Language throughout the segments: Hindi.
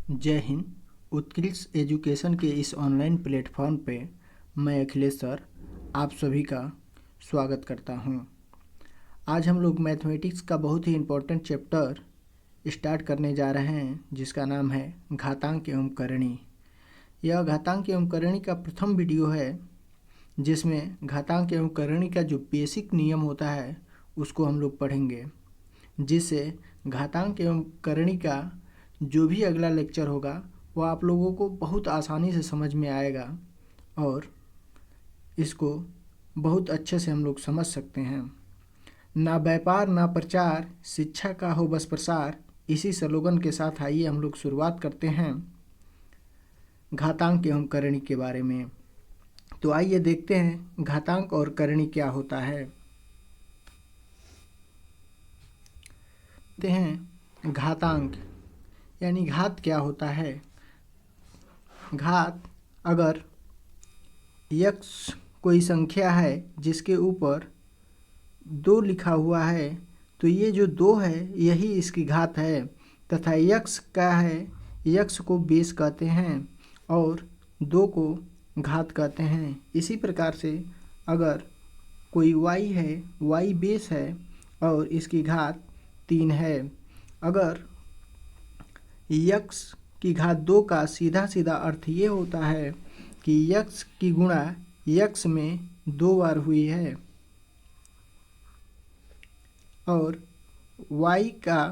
जय हिंद। उत्कृष्ट एजुकेशन के इस ऑनलाइन प्लेटफॉर्म पे मैं अखिलेश सर आप सभी का स्वागत करता हूँ। आज हम लोग मैथमेटिक्स का बहुत ही इम्पोर्टेंट चैप्टर स्टार्ट करने जा रहे हैं, जिसका नाम है घातांक एवं करणी। यह घातांक एवं करणी का प्रथम वीडियो है, जिसमें घातांक एवं करणी का जो बेसिक नियम होता है उसको हम लोग पढ़ेंगे, जिससे घातांक एवं करणी का जो भी अगला लेक्चर होगा वो आप लोगों को बहुत आसानी से समझ में आएगा और इसको बहुत अच्छे से हम लोग समझ सकते हैं। ना व्यापार ना प्रचार, शिक्षा का हो बस प्रसार, इसी स्लोगन के साथ आइए हम लोग शुरुआत करते हैं घातांक एवं करणी के बारे में। तो आइए देखते हैं घातांक और करणी क्या होता है। देखते हैं घातांक यानी घात क्या होता है। घात अगर यक्स कोई संख्या है जिसके ऊपर 2 लिखा हुआ है, तो ये जो 2 है यही इसकी घात है, तथा यक्स क्या है, यक्स को बेस कहते हैं और 2 को घात कहते हैं। इसी प्रकार से अगर कोई y है, y बेस है और इसकी घात 3 है। अगर यक्स की घात 2 का सीधा सीधा अर्थ ये होता है कि यक्स की गुणा यक्स में 2 बार हुई है और y का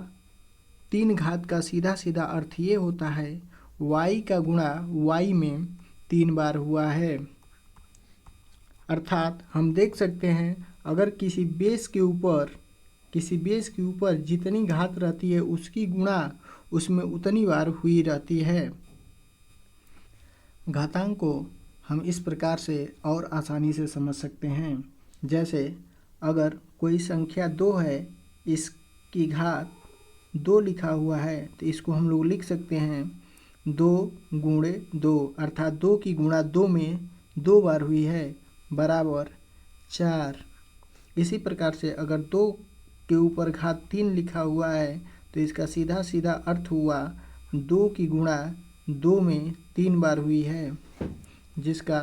3 घात का सीधा सीधा अर्थ ये होता है y का गुणा y में 3 बार हुआ है। अर्थात हम देख सकते हैं अगर किसी बेस के ऊपर जितनी घात रहती है उसकी गुणा उसमें उतनी बार हुई रहती है। घातांक को हम इस प्रकार से और आसानी से समझ सकते हैं। जैसे अगर कोई संख्या 2 है, इसकी घात 2 लिखा हुआ है, तो इसको हम लोग लिख सकते हैं 2 गुणे 2, अर्थात 2 की गुणा 2 में 2 बार हुई है, बराबर 4। इसी प्रकार से अगर 2 के ऊपर घात 3 लिखा हुआ है, तो इसका सीधा सीधा अर्थ हुआ 2 की गुणा 2 में 3 बार हुई है, जिसका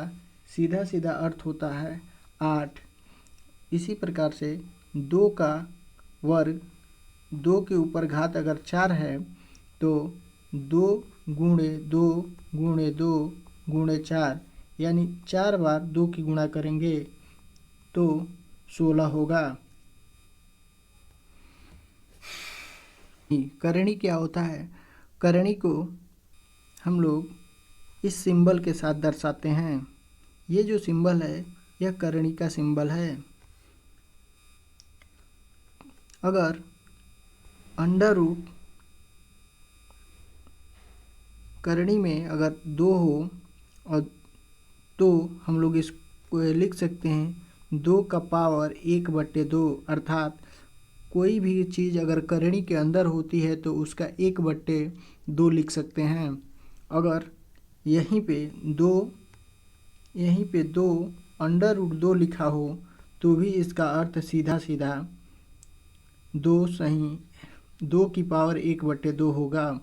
सीधा सीधा अर्थ होता है 8। इसी प्रकार से 2 का वर्ग, 2 के ऊपर घात अगर 4 है, तो 2 गुणे 2 गुणे 2 गुणे 4, यानी 4 बार 2 की गुणा करेंगे तो 16 होगा। करणी क्या होता है? करणी को हम लोग इस सिंबल के साथ दर्शाते हैं। ये जो सिंबल है यह करणी का सिंबल है। अगर अंडर रूट करणी में अगर 2 हो और तो हम लोग इसको लिख सकते हैं 2 का पावर 1/2, अर्थात कोई भी चीज़ अगर करणी के अंदर होती है तो उसका 1/2 लिख सकते हैं। अगर यहीं पे 2 अंडर रूट 2 लिखा हो तो भी इसका अर्थ सीधा सीधा 2 की पावर 1/2 होगा।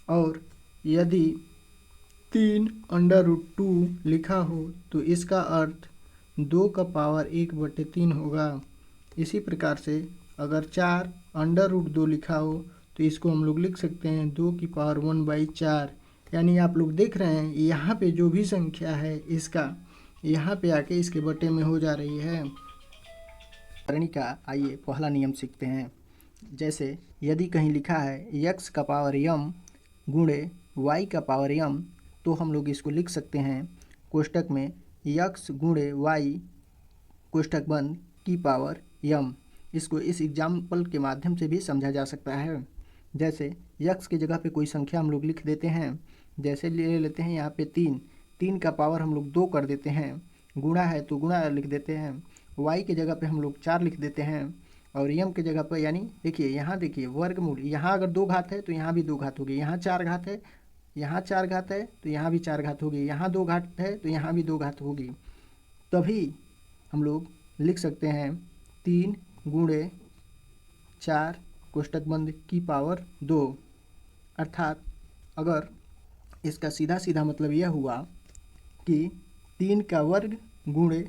और यदि 3 अंडर रूट 2 लिखा हो तो इसका अर्थ 2 का पावर 1/3 होगा। इसी प्रकार से अगर 4 अंडर रूट 2 लिखा हो तो इसको हम लोग लिख सकते हैं 2 की पावर 1/4। यानी आप लोग देख रहे हैं यहाँ पे जो भी संख्या है इसका यहाँ पे आके इसके बटे में हो जा रही है। करणी का आइए पहला नियम सीखते हैं। जैसे यदि कहीं लिखा है यक्स का पावर यम गुणे वाई का पावर यम, तो हम लोग इसको लिख सकते हैं कोष्टक में यक्स गुणे वाई कोष्टक बंद की पावर यम। इसको इस एग्जाम्पल के माध्यम से भी समझा जा सकता है। जैसे यक्स की जगह पे कोई संख्या हम लोग लिख देते हैं, जैसे ले लेते हैं यहाँ पे 3 का पावर हम लोग 2 कर देते हैं, गुणा है तो गुणा लिख देते हैं, वाई की जगह पे हम लोग 4 लिख देते हैं और यम की जगह पर, यानी देखिए यहाँ देखिए वर्गमूल, यहाँ अगर 2 घात है तो यहाँ भी 2 घात होगी, यहाँ 4 घात है, यहाँ 4 घात है तो यहाँ भी 4 घात होगी, यहाँ 2 घात है तो यहाँ भी 2 घात होगी। तभी हम लोग लिख सकते हैं 3 गुणे 4 कोष्टक बंद की पावर 2। अर्थात अगर इसका सीधा सीधा मतलब यह हुआ कि 3 का वर्ग गुणे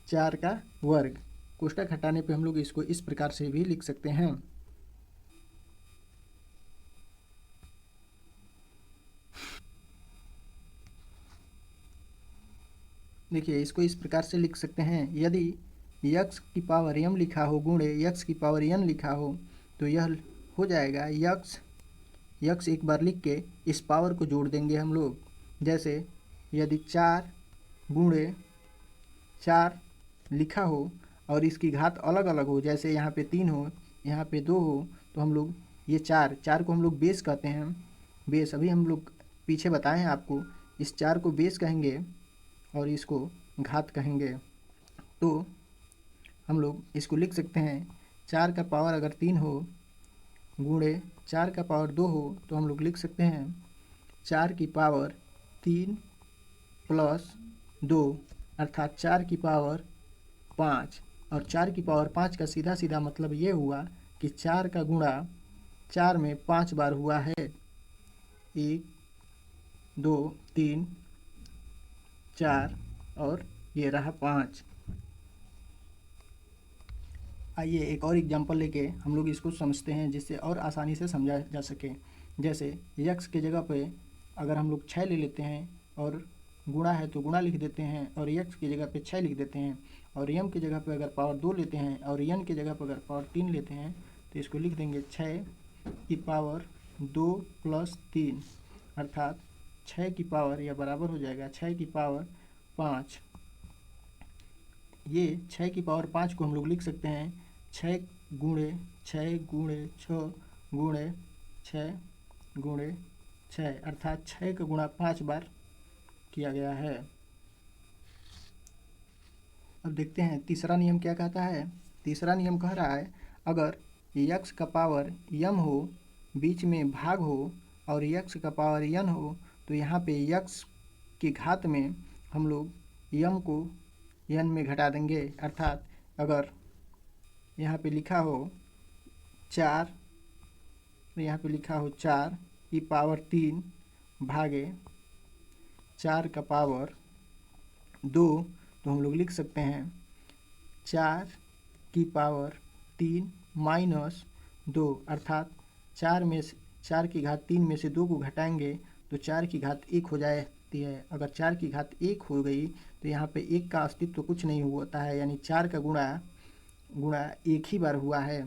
4 का वर्ग। कोष्टक हटाने पे हम लोग इसको इस प्रकार से भी लिख सकते हैं। देखिए, इसको इस प्रकार से लिख सकते हैं, यदि यक्स की पावर m लिखा हो गुणे यक्स की पावर n लिखा हो तो यह हो जाएगा यक्स एक बार लिख के इस पावर को जोड़ देंगे हम लोग। जैसे यदि 4 गुणे 4 लिखा हो और इसकी घात अलग अलग हो, जैसे यहाँ पे 3 हो, यहाँ पे 2 हो, तो हम लोग ये 4 को हम लोग बेस कहते हैं। बेस अभी हम लोग पीछे बताए हैं आपको, इस 4 को बेस कहेंगे और इसको घात कहेंगे। तो हम लोग इसको लिख सकते हैं 4 का पावर अगर 3 हो गुणे 4 का पावर 2 हो तो हम लोग लिख सकते हैं 4 की पावर 3 प्लस 2 अर्थात 4 की पावर 5। और 4 की पावर 5 का सीधा सीधा मतलब ये हुआ कि 4 का गुणा 4 में 5 बार हुआ है। 1 2 3 4 और ये रहा 5। आइए एक और एग्जांपल लेके हम लोग इसको समझते हैं, जिससे और आसानी से समझा जा सके। जैसे यक्स के जगह पे अगर हम लोग 6 ले लेते हैं और गुणा है तो गुणा लिख देते हैं, और यक्स की जगह पे 6 लिख देते हैं, और यम की जगह पे अगर पावर 2 लेते हैं और यन की जगह पे अगर पावर 3 लेते हैं तो इसको लिख देंगे 6 की पावर 2 प्लस 3 अर्थात 6 की पावर यह बराबर हो जाएगा 6 की पावर 5। ये 6 की पावर 5 को हम लोग लिख सकते हैं 6 गुणे 6 गुणे 6 गुणे 6 गुणे 6 अर्थात 6 का गुणा 5 बार किया गया है। अब देखते हैं तीसरा नियम क्या कहता है। तीसरा नियम कह रहा है अगर यक्स का पावर यम हो, बीच में भाग हो और यक्स का पावर यन हो तो यहाँ पे यक्स की घात में हम लोग यम को यन में घटा देंगे। अर्थात अगर यहाँ पे लिखा हो 4 तो यहाँ पे लिखा हो 4 की पावर 3 भागे 4 का पावर 2 तो हम लोग लिख सकते हैं 4 की पावर 3 माइनस 2 अर्थात 4 की घात 3 में से 2 को घटाएंगे तो 4 की घात 1 हो जाती है। अगर 4 की घात 1 हो गई तो यहाँ पे 1 का अस्तित्व तो कुछ नहीं होता है, यानी 4 का गुणा 1 ही बार हुआ है,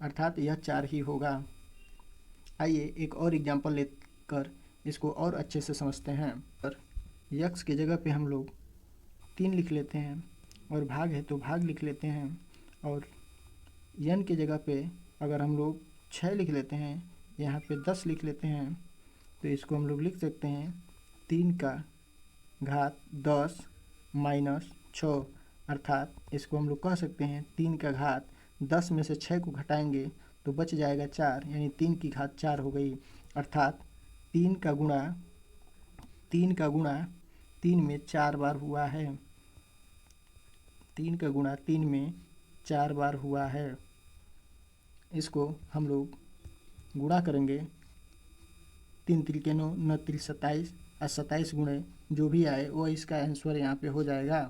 अर्थात यह 4 ही होगा। आइए एक और एग्जांपल लेकर इसको और अच्छे से समझते हैं। पर यक्स की जगह पे हम लोग 3 लिख लेते हैं और भाग है तो भाग लिख लेते हैं, और यन की जगह पे अगर हम लोग 6 लिख लेते हैं, यहाँ पे 10 लिख लेते हैं, तो इसको हम लोग लिख सकते हैं 3 का घात 10 माइनस 6 अर्थात इसको हम लोग कह सकते हैं 3 का घात 10 में से 6 को घटाएंगे तो बच जाएगा 4, यानी 3 की घात 4 हो गई। अर्थात 3 का गुणा 3 में 4 बार हुआ है। 3 का गुणा 3 में 4 बार हुआ है। इसको हम लोग गुणा करेंगे 3 त्रिके 9 9 त्रिक 27 और 27 गुणे जो भी आए वो इसका आंसर यहाँ पे हो जाएगा।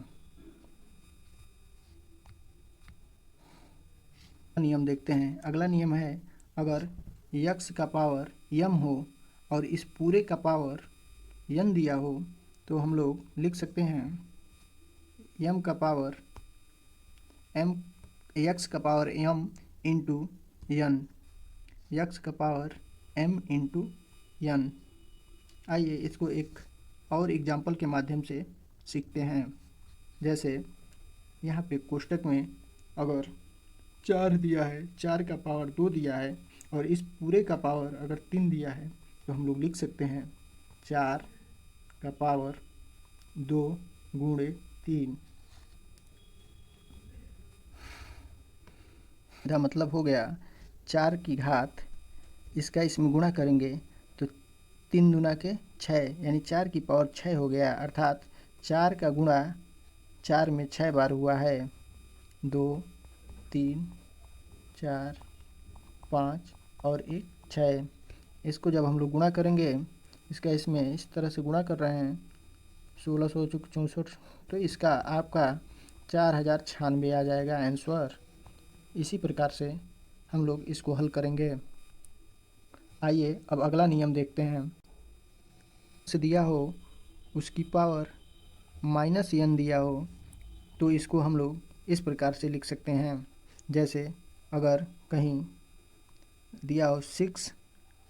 नियम देखते हैं। अगला नियम है अगर यक्स का पावर यम हो और इस पूरे का पावर यन दिया हो तो हम लोग लिख सकते हैं यम का पावर एम यक्स का पावर यम इंटू यन, यक्स का पावर एम इंटू यन। आइए इसको एक और एग्जाम्पल के माध्यम से सीखते हैं। जैसे यहाँ पे कोष्टक में अगर 4 दिया है, 4 का पावर 2 दिया है और इस पूरे का पावर अगर 3 दिया है तो हम लोग लिख सकते हैं 4 का पावर 2 गुणे 3। इसका मतलब हो गया 4 की घात इसका इसमें गुणा करेंगे तो 3 दूना के 6 यानी 4 की पावर 6 हो गया। अर्थात 4 का गुणा 4 में 6 बार हुआ है। 2 3 4 5 और 1 6। इसको जब हम लोग गुणा करेंगे, इसका इसमें इस तरह से गुणा कर रहे हैं 1664, तो इसका आपका 4096 आ जाएगा आंसर। इसी प्रकार से हम लोग इसको हल करेंगे। आइए अब अगला नियम देखते हैं। से दिया हो उसकी पावर -n दिया हो तो इसको हम लोग इस प्रकार से लिख सकते हैं। जैसे अगर कहीं दिया हो 6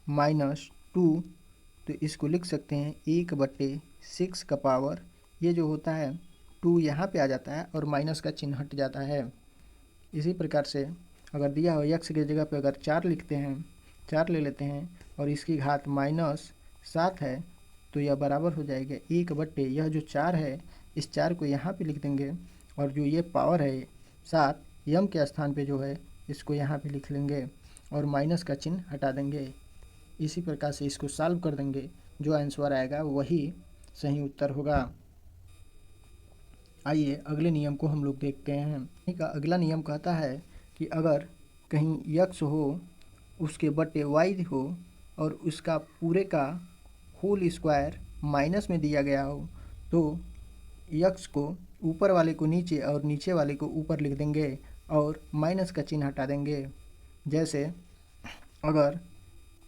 - 2 तो इसको लिख सकते हैं 1/6 का पावर, ये जो होता है 2 यहाँ पे आ जाता है और माइनस का चिन्ह हट जाता है। इसी प्रकार से अगर दिया हो x की जगह पे अगर 4 लिखते हैं, 4 ले लेते हैं और इसकी घात -7 है तो यह बराबर हो जाएगा 1/, यह जो 4 है इस 4 को यहाँ पे लिख देंगे और जो ये पावर है 7 यम के स्थान पे जो है इसको यहाँ पे लिख लेंगे और माइनस का चिन्ह हटा देंगे। इसी प्रकार से इसको सॉल्व कर देंगे, जो आंसर आएगा वही सही उत्तर होगा। आइए अगले नियम को हम लोग देखते हैं। का अगला नियम कहता है कि अगर कहीं x हो उसके बटे y हो और उसका पूरे का होल स्क्वायर माइनस में दिया गया हो तो x को ऊपर वाले को नीचे और नीचे वाले को ऊपर लिख देंगे और माइनस का चिन्ह हटा देंगे। जैसे अगर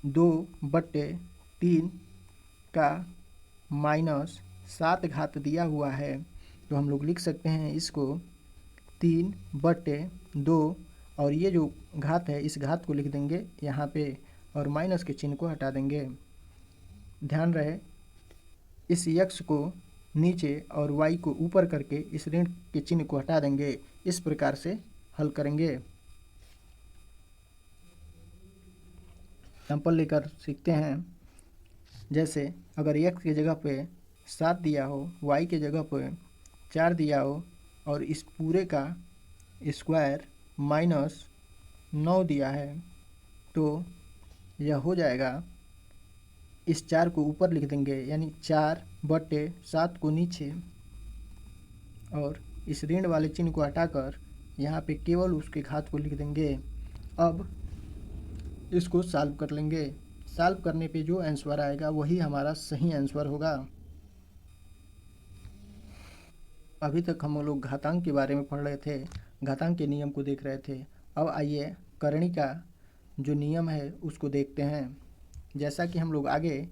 2/3 का -7 घात दिया हुआ है तो हम लोग लिख सकते हैं इसको 3/2 और ये जो घात है इस घात को लिख देंगे यहाँ पे और माइनस के चिन्ह को हटा देंगे। ध्यान रहे इस x को नीचे और y को ऊपर करके इस ऋण के चिन्ह को हटा देंगे। इस प्रकार से हल करेंगे। एग्जाम्पल लेकर सीखते हैं। जैसे अगर x की जगह पे 7 दिया हो, y की जगह पे 4 दिया हो और इस पूरे का स्क्वायर -9 दिया है तो यह हो जाएगा, इस 4 को ऊपर लिख देंगे यानी 4/7 को नीचे और इस ऋण वाले चिन्ह को हटाकर यहाँ पे केवल उसके घात को लिख देंगे। अब इसको सॉल्व कर लेंगे। सॉल्व करने पे जो आंसर आएगा वही हमारा सही आंसर होगा। अभी तक हम लोग घातांक के बारे में पढ़ रहे थे, घातांक के नियम को देख रहे थे। अब आइए करणी का जो नियम है उसको देखते हैं। जैसा कि हम लोग आगे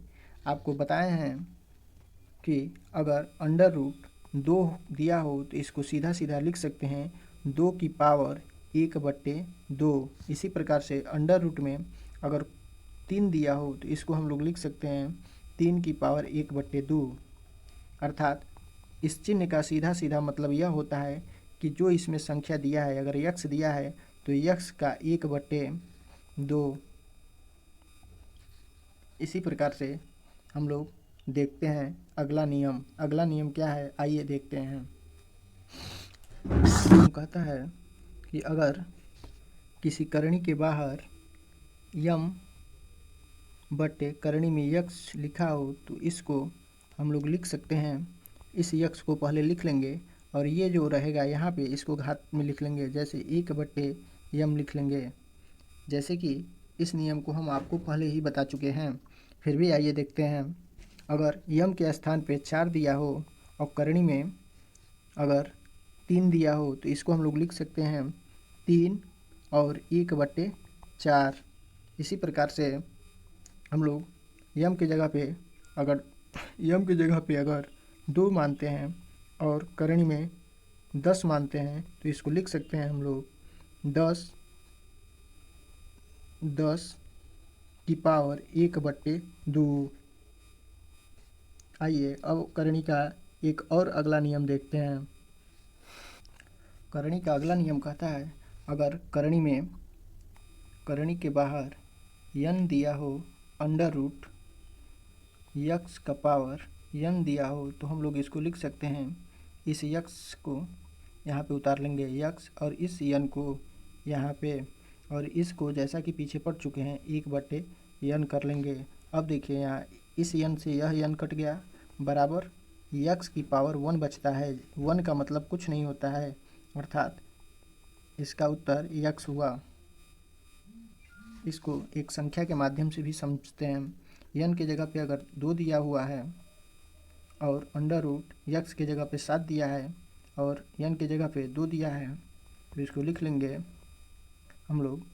आपको बताए हैं कि अगर √2 दिया हो तो इसको सीधा सीधा लिख सकते हैं 2 की पावर 1/2। इसी प्रकार से अंडर रूट में अगर 3 दिया हो तो इसको हम लोग लिख सकते हैं 3 की पावर 1/2। अर्थात इस चिन्ह का सीधा सीधा मतलब यह होता है कि जो इसमें संख्या दिया है, अगर x दिया है तो x का 1/2। इसी प्रकार से हम लोग देखते हैं अगला नियम। अगला नियम क्या है आइए देखते हैं। कहता है कि अगर किसी करणी के बाहर यम बटे करणी में x लिखा हो तो इसको हम लोग लिख सकते हैं, इस x को पहले लिख लेंगे और ये जो रहेगा यहाँ पे इसको घात में लिख लेंगे, जैसे 1/m लिख लेंगे। जैसे कि इस नियम को हम आपको पहले ही बता चुके हैं, फिर भी आइए देखते हैं। अगर यम के स्थान पे 4 दिया हो और करणी में अगर 3 दिया हो तो इसको हम लोग लिख सकते हैं 3 और 1/4। इसी प्रकार से हम लोग यम की जगह पे अगर 2 मानते हैं और करणी में 10 मानते हैं तो इसको लिख सकते हैं हम लोग 10 की पावर 1/2। आइए अब करणी का एक और अगला नियम देखते हैं। करणी का अगला नियम कहता है अगर करणी के बाहर n दिया हो √x का पावर n दिया हो तो हम लोग इसको लिख सकते हैं, इस x को यहाँ पे उतार लेंगे x और इस n को यहाँ पे और इसको जैसा कि पीछे पढ़ चुके हैं 1/n कर लेंगे। अब देखिए यहाँ इस n से यह n कट गया, बराबर x की पावर 1 बचता है। 1 का मतलब कुछ नहीं होता है, अर्थात इसका उत्तर x हुआ। इसको एक संख्या के माध्यम से भी समझते हैं। यन की जगह पे अगर 2 दिया हुआ है और अंडर रूट यक्स की जगह पे 7 दिया है और यन की जगह पे 2 दिया है, तो इसको लिख लेंगे हम लोग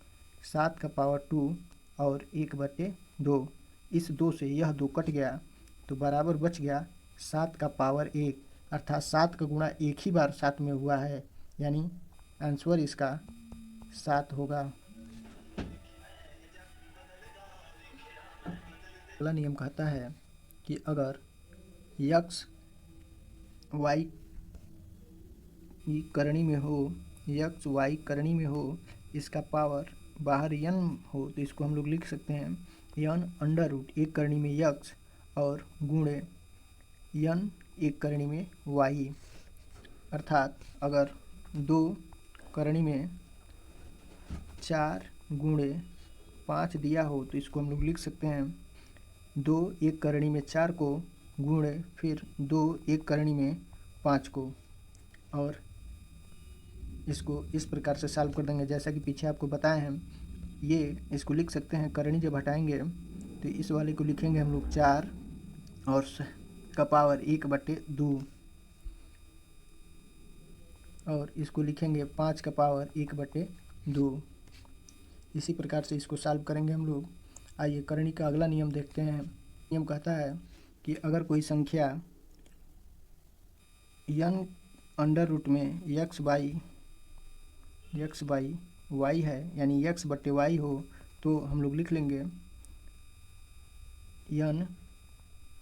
7 का पावर 2 और 1/2। इस 2 से यह 2 कट गया तो बराबर बच गया 7 का पावर 1, अर्थात 7 का गुणा एक ही बार 7 में हुआ है, यानी आंसर इसका 7 होगा। अगला नियम कहता है कि अगर यक्स वाई करणी में हो, यक्स वाई करणी में हो, इसका पावर बाहर यन हो, तो इसको हम लोग लिख सकते हैं यन अंडर रूट एक करणी में यक्स और गुणे यन एक करणी में वाई। अर्थात अगर 2 करणी में 4 गुणे 5 दिया हो, तो इसको हम लोग लिख सकते हैं 2 एक करणी में 4 को गुणे फिर 2 एक करणी में 5 को, और इसको इस प्रकार से सॉल्व कर देंगे जैसा कि पीछे आपको बताए हैं। ये इसको लिख सकते हैं, करणी जब हटाएंगे तो इस वाले को लिखेंगे हम लोग 4 और का पावर 1/2 और इसको लिखेंगे 5 का पावर 1/2। इसी प्रकार से इसको सॉल्व करेंगे हम लोग। आइए करणी का अगला नियम देखते हैं। नियम कहता है कि अगर कोई संख्या यन अंडर रूट में यक्स बाई वाई है, यानी x/y हो, तो हम लोग लिख लेंगे यन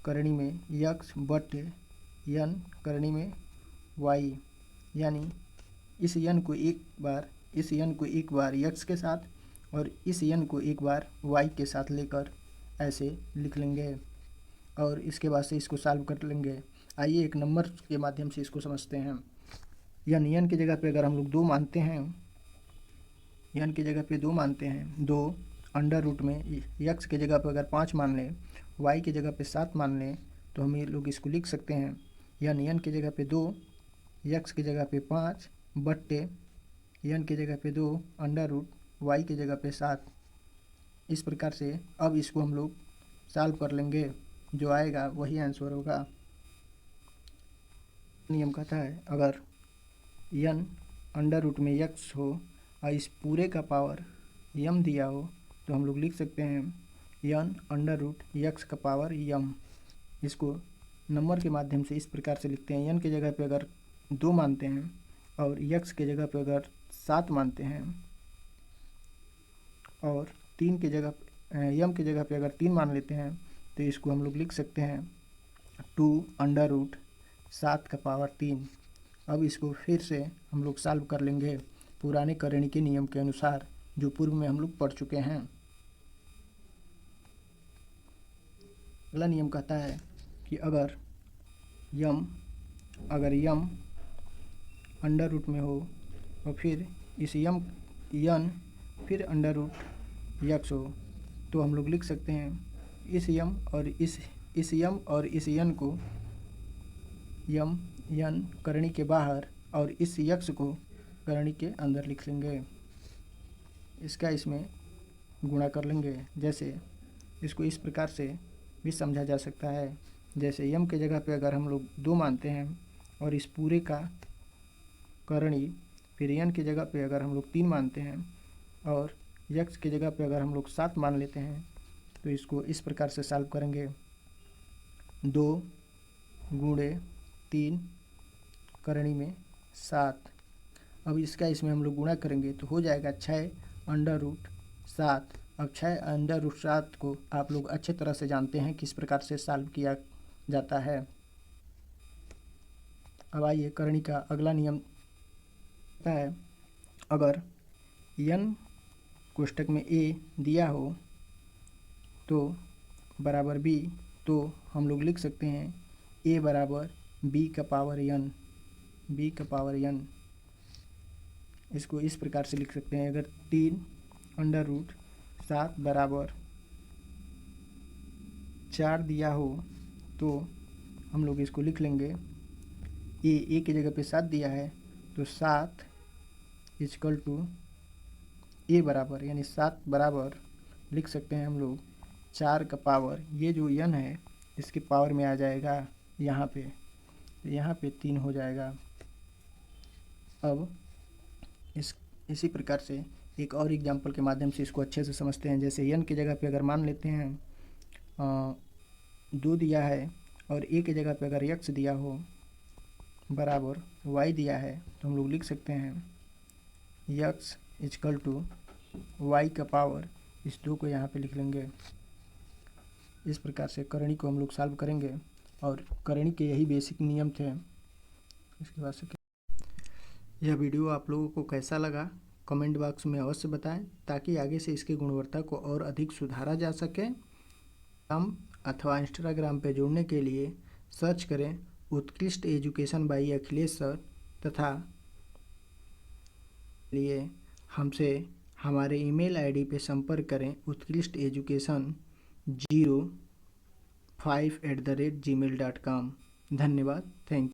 करणी में x/n करणी में y, यानी इस यन को एक बार x के साथ और इस यन को एक बार y के साथ लेकर ऐसे लिख लेंगे और इसके बाद से इसको सॉल्व कर लेंगे। आइए एक नंबर के माध्यम से इसको समझते हैं। यन की जगह पे अगर हम लोग 2 मानते हैं, यन की जगह पे 2 मानते हैं, 2 अंडर रूट में यक्स की जगह पे अगर 5 मान लें, वाई की जगह पे 7 मान लें, तो हम ये लोग इसको लिख सकते हैं यन की जगह पे 2 यक्स की जगह पे 5 बट्टे यन की जगह पे 2 अंडर रूट वाई की जगह पे 7। इस प्रकार से अब इसको हम लोग सॉल्व कर लेंगे, जो आएगा वही आंसर होगा। नियम कहता है अगर यन अंडर रूट में यक्स हो और इस पूरे का पावर यम दिया हो, तो हम लोग लिख सकते हैं यन अंडर रूट यक्स का पावर यम। इसको नंबर के माध्यम से इस प्रकार से लिखते हैं, यन की जगह पे अगर 2 मानते हैं और यक्स की जगह पे अगर 7 मानते हैं और 3 की जगह यम की जगह पे अगर 3 मान लेते हैं, तो इसको हम लोग लिख सकते हैं 2 अंडर रूट 7 का पावर 3। अब इसको फिर से हम लोग सॉल्व कर लेंगे पुराने करणी के नियम के अनुसार, जो पूर्व में हम लोग पढ़ चुके हैं। अगला नियम कहता है कि अगर यम अंडर रूट में हो और फिर इस यन फिर अंडर रूट यक्स हो, तो हम लोग लिख सकते हैं इस यम और इस यन को यन करणी के बाहर और इस यक्स को करणी के अंदर लिख लेंगे। इसका इसमें गुणा कर लेंगे। जैसे इसको इस प्रकार से भी समझा जा सकता है, जैसे यम के जगह पे अगर हम लोग 2 मानते हैं और इस पूरे का करणी, फिर यन की जगह पे अगर हम लोग 3 मानते हैं और यक्स की जगह पे अगर हम लोग 7 मान लेते हैं, तो इसको इस प्रकार से सॉल्व करेंगे 2 गुणे 3 करणी में 7। अब इसका इसमें हम लोग गुणा करेंगे तो हो जाएगा 6 अंडर रूट 7। अब 6 अंडर रूट 7 को आप लोग अच्छे तरह से जानते हैं किस प्रकार से सॉल्व किया जाता है। अब आइए करणी का अगला नियम है, अगर यन कोष्टक में ए दिया हो तो बराबर बी, तो हम लोग लिख सकते हैं ए बराबर बी का पावर यन। इसको इस प्रकार से लिख सकते हैं, अगर 3 अंडर रूट 7 बराबर 4 दिया हो, तो हम लोग इसको लिख लेंगे ए की जगह पे 7 दिया है, तो 7 इक्वल टू ए बराबर, यानी 7 बराबर लिख सकते हैं हम लोग 4 का पावर, ये जो n है इसके पावर में आ जाएगा यहाँ पे, तो यहाँ पे 3 हो जाएगा। अब इसी प्रकार से एक और एग्जांपल के माध्यम से इसको अच्छे से समझते हैं। जैसे n की जगह पे अगर मान लेते हैं 2 दिया है और a की जगह पे अगर x दिया हो बराबर y दिया है, तो हम लोग लिख सकते हैं x इजकल टू y का पावर, इस 2 को यहाँ पे लिख लेंगे। इस प्रकार से करणी को हम लोग सॉल्व करेंगे और करणी के यही बेसिक नियम थे। इसके बाद से यह वीडियो आप लोगों को कैसा लगा कमेंट बॉक्स में अवश्य बताएं, ताकि आगे से इसकी गुणवत्ता को और अधिक सुधारा जा सके। हम अथवा इंस्टाग्राम पे जुड़ने के लिए सर्च करें उत्कृष्ट एजुकेशन बाई अखिलेश सर, तथा लिए हमसे हमारे ईमेल आईडी पे संपर्क करें उत्कृष्ट एजुकेशन 05@gmail.com। धन्यवाद, थैंक यू।